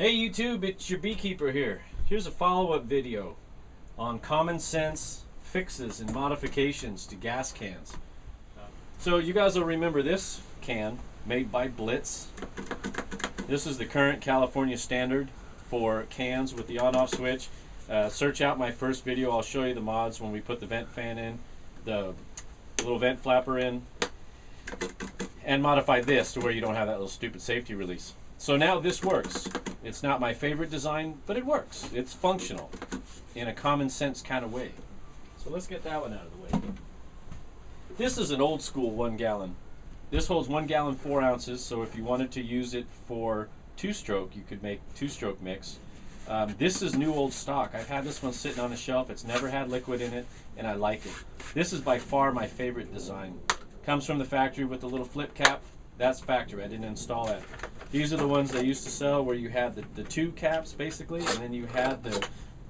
Hey YouTube, it's your beekeeper here. Here's a follow-up video on common sense fixes and modifications to gas cans. So you guys will remember this can made by Blitz. This is the current California standard for cans with the on-off switch. Search out my first video. I'll show you the mods when we put the vent fan in, the little vent flapper in, and modify this to where you don't have that little stupid safety release. So now this works. It's not my favorite design, but it works. It's functional in a common sense kind of way. So let's get that one out of the way. This is an old school 1 gallon. This holds 1 gallon 4 ounces, so if you wanted to use it for 2-stroke, you could make 2-stroke mix. This is new old stock. I've had this one sitting on the shelf. It's never had liquid in it, and I like it. This is by far my favorite design. Comes from the factory with the little flip cap. That's factory. I didn't install that. These are the ones they used to sell where you had the two caps basically, and then you had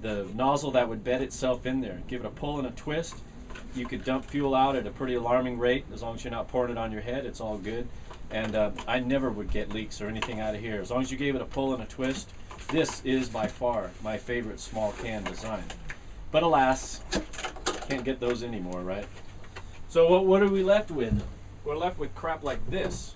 the nozzle that would bed itself in there. Give it a pull and a twist. You could dump fuel out at a pretty alarming rate. As long as you're not pouring it on your head, it's all good. And I never would get leaks or anything out of here. As long as you gave it a pull and a twist, this is by far my favorite small can design. But alas, can't get those anymore, right? So what are we left with? We're left with crap like this.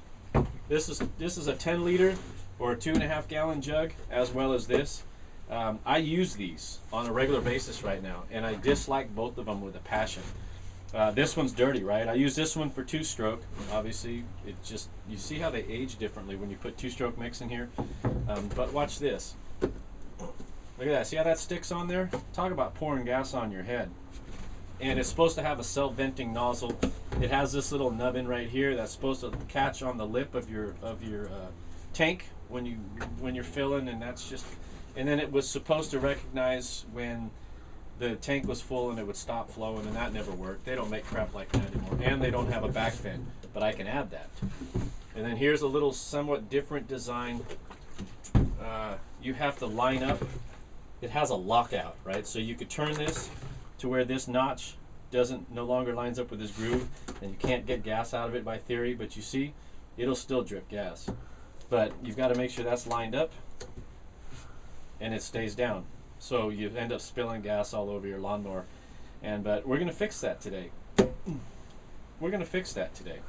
This is a 10 liter or a 2.5 gallon jug, as well as this. I use these on a regular basis right now, and I dislike both of them with a passion. This one's dirty, right? I use this one for 2-stroke. Obviously, it just, you see how they age differently when you put 2-stroke mix in here. But watch this. Look at that. See how that sticks on there? Talk about pouring gas on your head. And it's supposed to have a self-venting nozzle. It has this little nubbin right here that's supposed to catch on the lip of your tank when you're filling, and that's just. And then it was supposed to recognize when the tank was full and it would stop flowing, and that never worked. They don't make crap like that anymore, and they don't have a back fin, but I can add that. And then here's a little somewhat different design. You have to line up. It has a lockout, right? So you could turn this to where this notch no longer lines up with this groove, and you can't get gas out of it by theory, but you see, it'll still drip gas. But you've got to make sure that's lined up and it stays down. So you end up spilling gas all over your lawnmower. But we're going to fix that today. We're going to fix that today.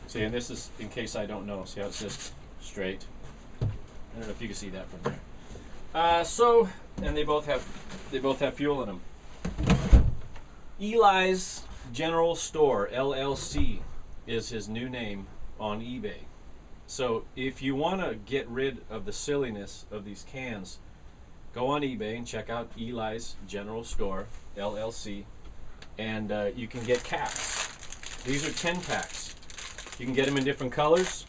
See, and this is in case I don't know. See how it's just straight? I don't know if you can see that from there. And they both have fuel in them. Eli's General Store, LLC, is his new name on eBay. So if you want to get rid of the silliness of these cans, go on eBay and check out Eli's General Store, LLC, and you can get caps. These are 10 packs. You can get them in different colors.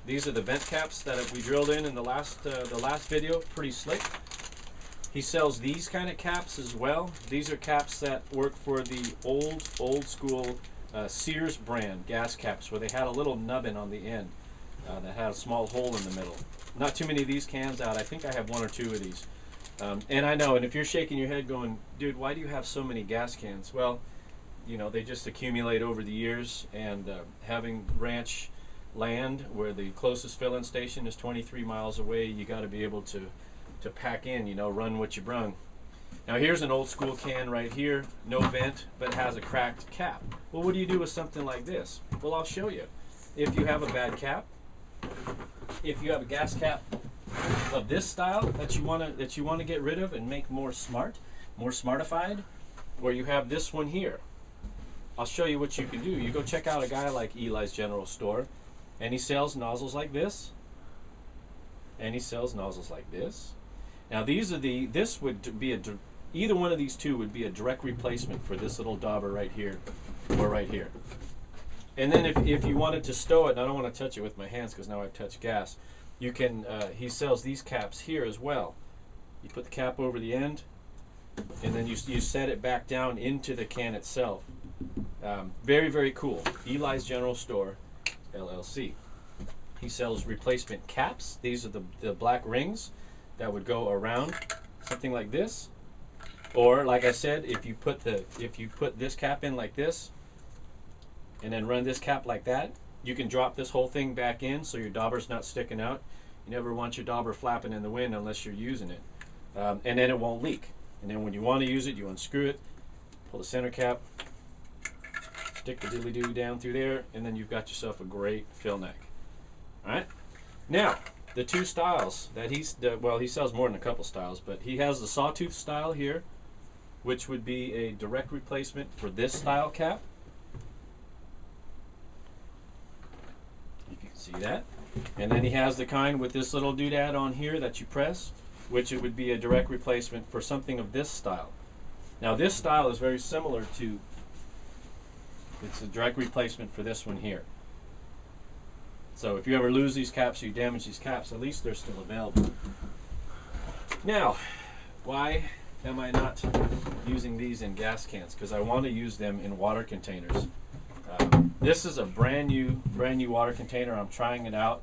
These are the vent caps that we drilled in the last video. Pretty slick. He sells these kind of caps as well. These are caps that work for the old school Sears brand gas caps, where they had a little nubbin on the end that had a small hole in the middle. Not too many of these cans out. I think I have 1 or 2 of these. And I know, and if you're shaking your head going, dude, why do you have so many gas cans? Well, you know, they just accumulate over the years, and having ranch land where the closest filling station is 23 miles away, you got to be able to pack in, you know, run what you brung. Now here's an old school can right here, no vent, but has a cracked cap. Well, what do you do with something like this? Well, I'll show you. If you have a bad cap, if you have a gas cap of this style that you want to get rid of and make more smartified, or you have this one here, I'll show you what you can do. You go check out a guy like Eli's General Store, and he sells nozzles like this, and he sells nozzles like this. Now these are this would be either one of these two would be a direct replacement for this little dauber right here, or right here. And then if you wanted to stow it, and I don't want to touch it with my hands because now I've touched gas, you can, he sells these caps here as well. You put the cap over the end, and then you set it back down into the can itself. Very, very cool. Eli's General Store, LLC. He sells replacement caps. These are the black rings that would go around something like this. Or like I said, if you put this cap in like this and then run this cap like that, you can drop this whole thing back in so your dauber's not sticking out. You never want your dauber flapping in the wind unless you're using it. And then it won't leak. And then when you want to use it, you unscrew it, pull the center cap, stick the diddly-doo down through there, and then you've got yourself a great fill neck. All right? Now, the two styles that he sells more than a couple styles, but he has the sawtooth style here, which would be a direct replacement for this style cap. If you can see that. And then he has the kind with this little doodad on here that you press, which it would be a direct replacement for something of this style. Now this style is very similar to, it's a direct replacement for this one here. So if you ever lose these caps or you damage these caps, at least they're still available. Now, why am I not using these in gas cans? Because I want to use them in water containers. This is a brand new water container. I'm trying it out.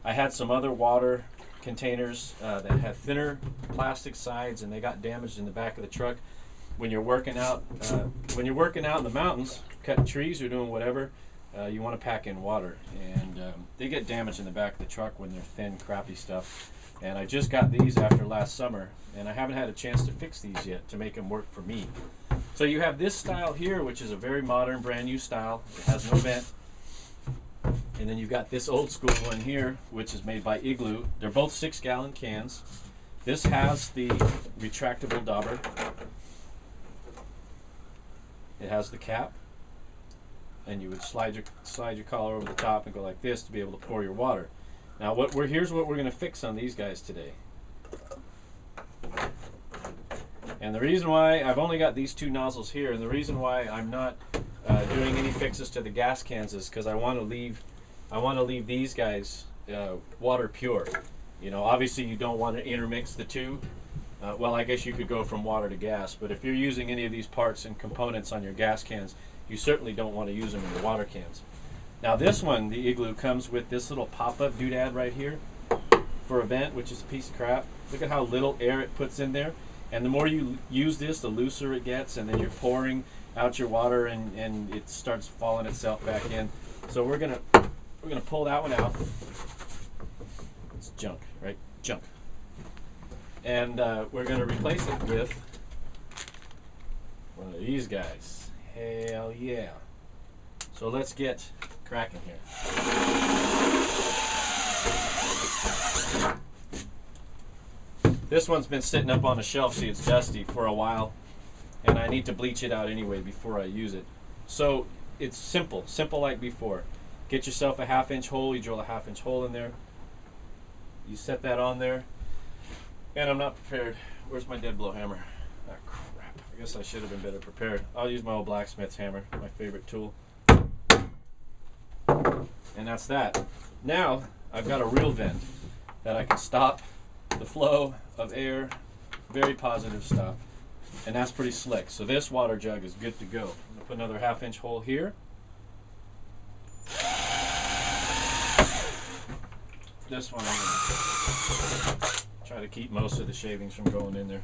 I had some other water containers that had thinner plastic sides, and they got damaged in the back of the truck. When you're working out, in the mountains, cutting trees or doing whatever, you want to pack in water, and they get damaged in the back of the truck when they're thin, crappy stuff. And I just got these after last summer, and I haven't had a chance to fix these yet to make them work for me. So you have this style here, which is a very modern, brand new style. It has no vent. And then you've got this old school one here, which is made by Igloo. They're both 6-gallon cans. This has the retractable dauber. It has the cap, and you would slide your collar over the top and go like this to be able to pour your water. Now here's what we're going to fix on these guys today. And the reason why I've only got these two nozzles here, and the reason why I'm not doing any fixes to the gas cans is because I want to leave these guys water pure. You know, obviously you don't want to intermix the two. Well, I guess you could go from water to gas, but if you're using any of these parts and components on your gas cans, you certainly don't want to use them in your water cans. Now this one, the Igloo, comes with this little pop-up doodad right here for a vent, which is a piece of crap. Look at how little air it puts in there. And the more you use this, the looser it gets, and then you're pouring out your water and it starts falling itself back in. So we're gonna pull that one out. It's junk, right? Junk. And we're gonna replace it with one of these guys. Hell yeah. So let's get cracking here. This one's been sitting up on a shelf, see, it's dusty, for a while, and I need to bleach it out anyway before I use it. So it's simple like before. Get yourself a 1/2-inch hole, you drill a 1/2-inch hole in there, you set that on there, and I'm not prepared. Where's my dead blow hammer? Ah, crap. I guess I should have been better prepared. I'll use my old blacksmith's hammer, my favorite tool. And that's that. Now I've got a real vent that I can stop the flow of air, very positive stuff, and that's pretty slick. So this water jug is good to go. I'm going to put another 1/2-inch hole here. This one I'm going to try to keep most of the shavings from going in there,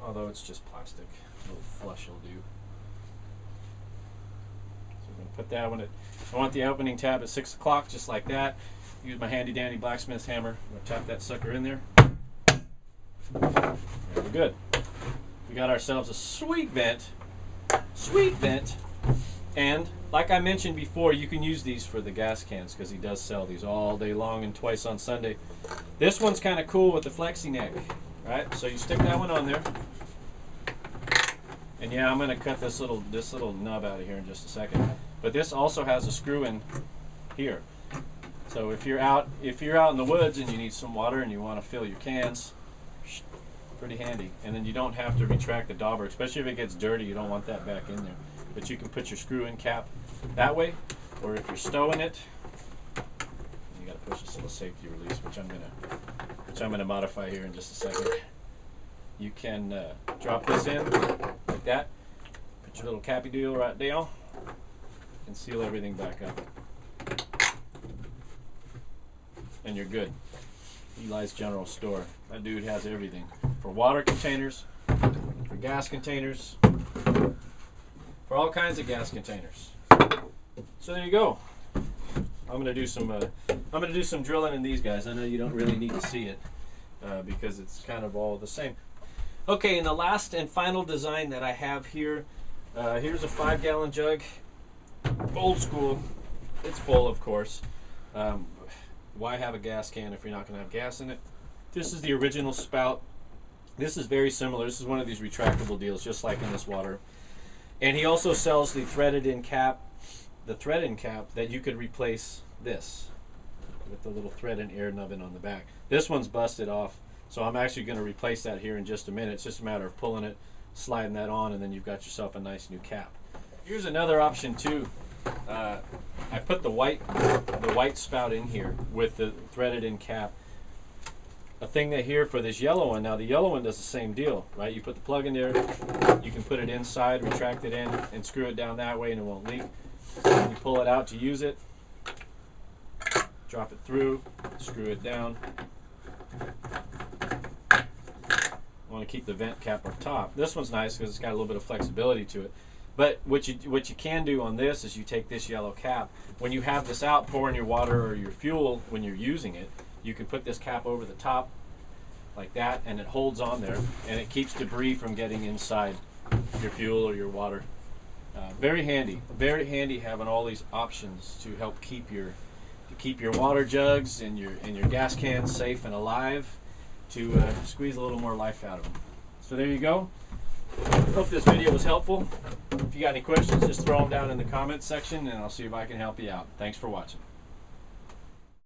although it's just plastic. A little flush will do. So we're going to put that one at, I want the opening tab at 6 o'clock, just like that. Use my handy dandy blacksmith's hammer. I'm going to tap that sucker in there. There, we're good. We got ourselves a sweet vent. Sweet vent. And like I mentioned before, you can use these for the gas cans because he does sell these all day long and twice on Sunday. This one's kind of cool with the flexi neck. Right? So you stick that one on there. And yeah, I'm going to cut this little nub out of here in just a second. But this also has a screw in here. So if you're out in the woods and you need some water and you want to fill your cans, pretty handy. And then you don't have to retract the dauber, especially if it gets dirty. You don't want that back in there. But you can put your screw-in cap that way, or if you're stowing it, you got to push this little safety release, which I'm gonna modify here in just a second. You can drop this in like that. Put your little cappy deal right down, and seal everything back up. And you're good. Eli's General Store. That dude has everything. For water containers, for gas containers, for all kinds of gas containers. So there you go. I'm gonna do some drilling in these guys. I know you don't really need to see it because it's kind of all the same. Okay, and the last and final design that I have here, here's a 5-gallon jug, old school. It's full, of course. Why have a gas can if you're not going to have gas in it? This is the original spout. This is very similar. This is one of these retractable deals, just like in this water. And he also sells the threaded-in cap, that you could replace this with the little thread-in air nubbin on the back. This one's busted off, so I'm actually going to replace that here in just a minute. It's just a matter of pulling it, sliding that on, and then you've got yourself a nice new cap. Here's another option too. I put the white spout in here with the threaded-in cap. A thing that here for this yellow one, now the yellow one does the same deal, right? You put the plug in there, you can put it inside, retract it in, and screw it down that way and it won't leak. You pull it out to use it, drop it through, screw it down. I want to keep the vent cap up top. This one's nice because it's got a little bit of flexibility to it. But what you can do on this is you take this yellow cap. When you have this out pouring your water or your fuel when you're using it, you can put this cap over the top like that, and it holds on there, and it keeps debris from getting inside your fuel or your water. Very handy having all these options to help keep your water jugs and your gas cans safe and alive, to squeeze a little more life out of them. So there you go. Hope this video was helpful. If you got any questions, just throw them down in the comments section and I'll see if I can help you out. Thanks for watching.